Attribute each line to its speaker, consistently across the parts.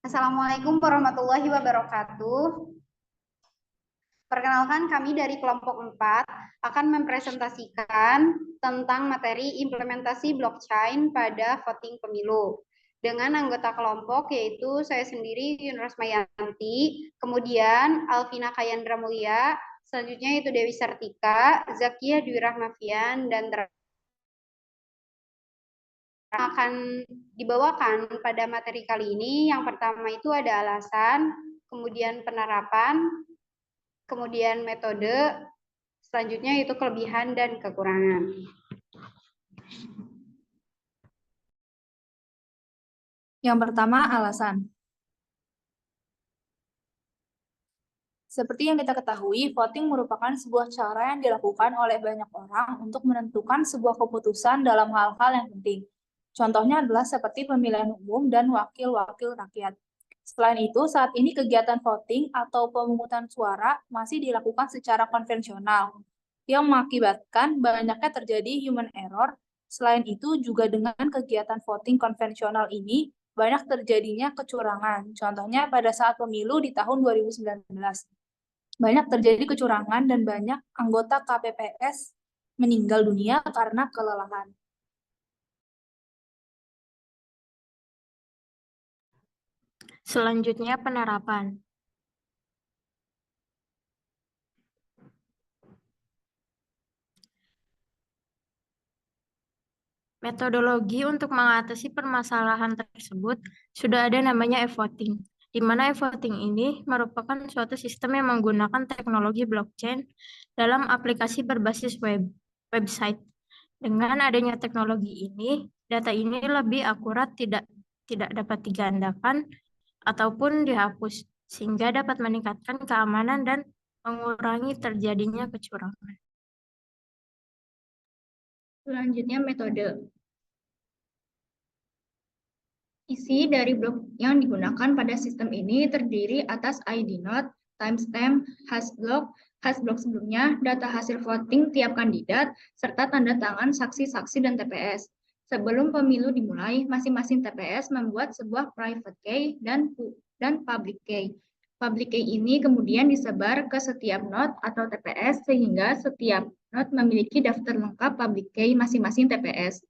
Speaker 1: Assalamualaikum warahmatullahi wabarakatuh. Perkenalkan, kami dari kelompok 4 akan mempresentasikan tentang materi implementasi blockchain pada voting pemilu. Dengan anggota kelompok yaitu saya sendiri Yunus Mayanti, kemudian Alvina Kayandra Mulia, selanjutnya itu Dewi Sartika, Zakia Dwi Rahmafian, dan akan dibawakan pada materi kali ini. Yang pertama itu ada alasan, kemudian penerapan, kemudian metode, selanjutnya itu kelebihan dan kekurangan.
Speaker 2: Yang pertama, alasan. Seperti yang kita ketahui, voting merupakan sebuah cara yang dilakukan oleh banyak orang untuk menentukan sebuah keputusan dalam hal-hal yang penting. Contohnya adalah seperti pemilihan umum dan wakil-wakil rakyat. Selain itu, saat ini kegiatan voting atau pemungutan suara masih dilakukan secara konvensional, yang mengakibatkan banyaknya terjadi human error. Selain itu, juga dengan kegiatan voting konvensional ini, banyak terjadinya kecurangan. Contohnya pada saat pemilu di tahun 2019. Banyak terjadi kecurangan dan banyak anggota KPPS meninggal dunia karena kelelahan.
Speaker 3: Selanjutnya, penerapan. Metodologi untuk mengatasi permasalahan tersebut sudah ada namanya e-voting, di mana e-voting ini merupakan suatu sistem yang menggunakan teknologi blockchain dalam aplikasi berbasis website. Dengan adanya teknologi ini, data ini lebih akurat, tidak dapat digandakan ataupun dihapus, sehingga dapat meningkatkan keamanan dan mengurangi terjadinya kecurangan.
Speaker 4: Selanjutnya, metode. Isi dari blok yang digunakan pada sistem ini terdiri atas ID node, timestamp, hash block sebelumnya, data hasil voting tiap kandidat, serta tanda tangan saksi-saksi dan TPS. Sebelum pemilu dimulai, masing-masing TPS membuat sebuah private key dan public key. Public key ini kemudian disebar ke setiap node atau TPS sehingga setiap node memiliki daftar lengkap public key masing-masing TPS.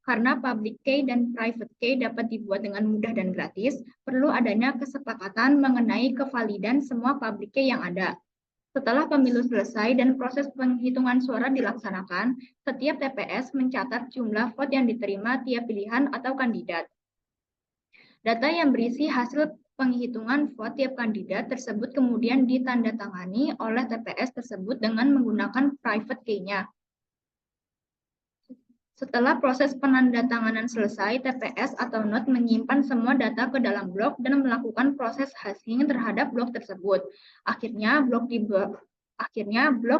Speaker 4: Karena public key dan private key dapat dibuat dengan mudah dan gratis, perlu adanya kesepakatan mengenai kevalidan semua public key yang ada. Setelah pemilu selesai dan proses penghitungan suara dilaksanakan, setiap TPS mencatat jumlah vote yang diterima tiap pilihan atau kandidat. Data yang berisi hasil penghitungan vote tiap kandidat tersebut kemudian ditandatangani oleh TPS tersebut dengan menggunakan private key-nya. Setelah proses penandatanganan selesai, TPS atau node menyimpan semua data ke dalam blok dan melakukan proses hashing terhadap blok tersebut. Akhirnya, blok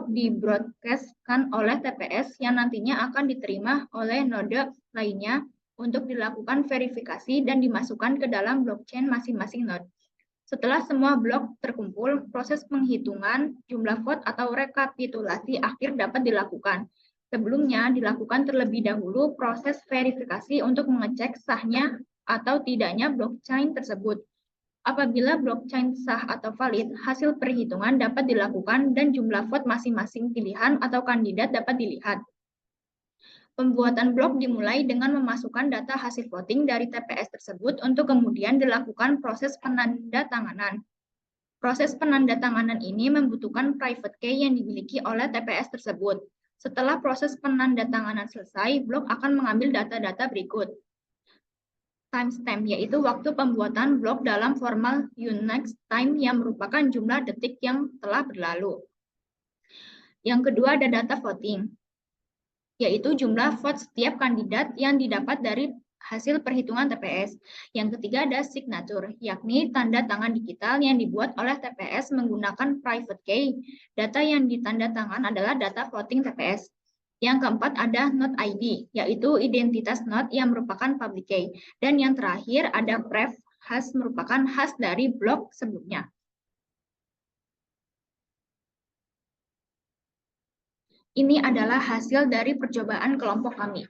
Speaker 4: di-broadcast-kan oleh TPS yang nantinya akan diterima oleh node lainnya untuk dilakukan verifikasi dan dimasukkan ke dalam blockchain masing-masing node. Setelah semua blok terkumpul, proses penghitungan jumlah vote atau rekapitulasi akhir dapat dilakukan. Sebelumnya dilakukan terlebih dahulu proses verifikasi untuk mengecek sahnya atau tidaknya blockchain tersebut. Apabila blockchain sah atau valid, hasil perhitungan dapat dilakukan dan jumlah vote masing-masing pilihan atau kandidat dapat dilihat. Pembuatan blok dimulai dengan memasukkan data hasil voting dari TPS tersebut untuk kemudian dilakukan proses penandatanganan. Proses penandatanganan ini membutuhkan private key yang dimiliki oleh TPS tersebut. Setelah proses penandatanganan selesai, blok akan mengambil data-data berikut. Timestamp, yaitu waktu pembuatan blok dalam formal Unix time yang merupakan jumlah detik yang telah berlalu. Yang kedua ada data voting, yaitu jumlah vote setiap kandidat yang didapat dari hasil perhitungan TPS. Yang ketiga ada signature, yakni tanda tangan digital yang dibuat oleh TPS menggunakan private key. Data yang ditanda tangan adalah data voting TPS. Yang keempat ada node ID, yaitu identitas node yang merupakan public key. Dan yang terakhir ada pref hash, merupakan hash dari blok sebelumnya. Ini adalah hasil dari percobaan kelompok kami.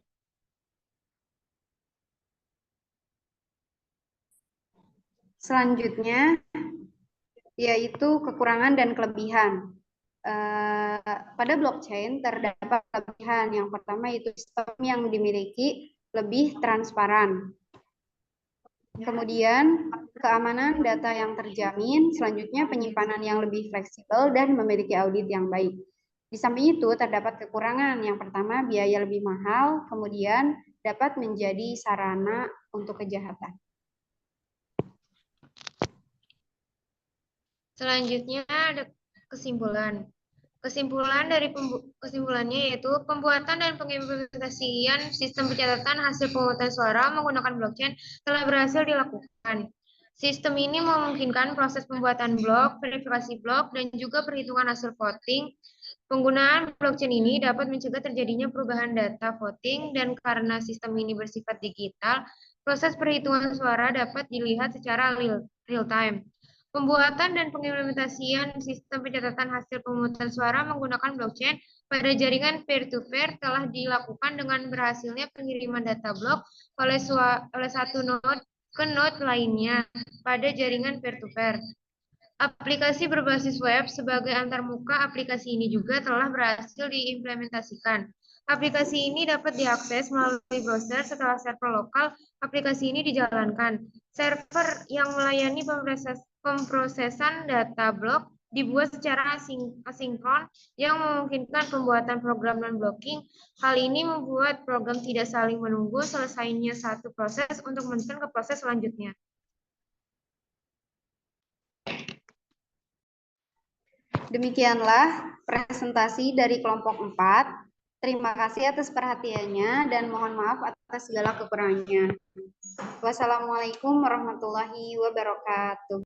Speaker 1: Selanjutnya, yaitu kekurangan dan kelebihan. Pada blockchain terdapat kelebihan. Yang pertama yaitu sistem yang dimiliki lebih transparan. Kemudian keamanan data yang terjamin, selanjutnya penyimpanan yang lebih fleksibel dan memiliki audit yang baik. Di samping itu terdapat kekurangan. Yang pertama biaya lebih mahal, kemudian dapat menjadi sarana untuk kejahatan.
Speaker 5: Selanjutnya ada kesimpulan. Kesimpulannya yaitu pembuatan dan pengimplementasian sistem pencatatan hasil pemungutan suara menggunakan blockchain telah berhasil dilakukan. Sistem ini memungkinkan proses pembuatan blok, verifikasi blok, dan juga perhitungan hasil voting. Penggunaan blockchain ini dapat mencegah terjadinya perubahan data voting, dan karena sistem ini bersifat digital, proses perhitungan suara dapat dilihat secara real time. Pembuatan dan pengimplementasian sistem pencatatan hasil pemungutan suara menggunakan blockchain pada jaringan peer-to-peer telah dilakukan dengan berhasilnya pengiriman data blok oleh satu node ke node lainnya pada jaringan peer-to-peer. Aplikasi berbasis web sebagai antarmuka aplikasi ini juga telah berhasil diimplementasikan. Aplikasi ini dapat diakses melalui browser setelah server lokal aplikasi ini dijalankan. Server yang melayani pemrosesan data blok dibuat secara asinkron yang memungkinkan pembuatan program non-blocking. Hal ini membuat program tidak saling menunggu selesainya satu proses untuk melanjutkan ke proses selanjutnya.
Speaker 1: Demikianlah presentasi dari kelompok 4. Terima kasih atas perhatiannya dan mohon maaf atas segala kekurangannya. Wassalamualaikum warahmatullahi wabarakatuh.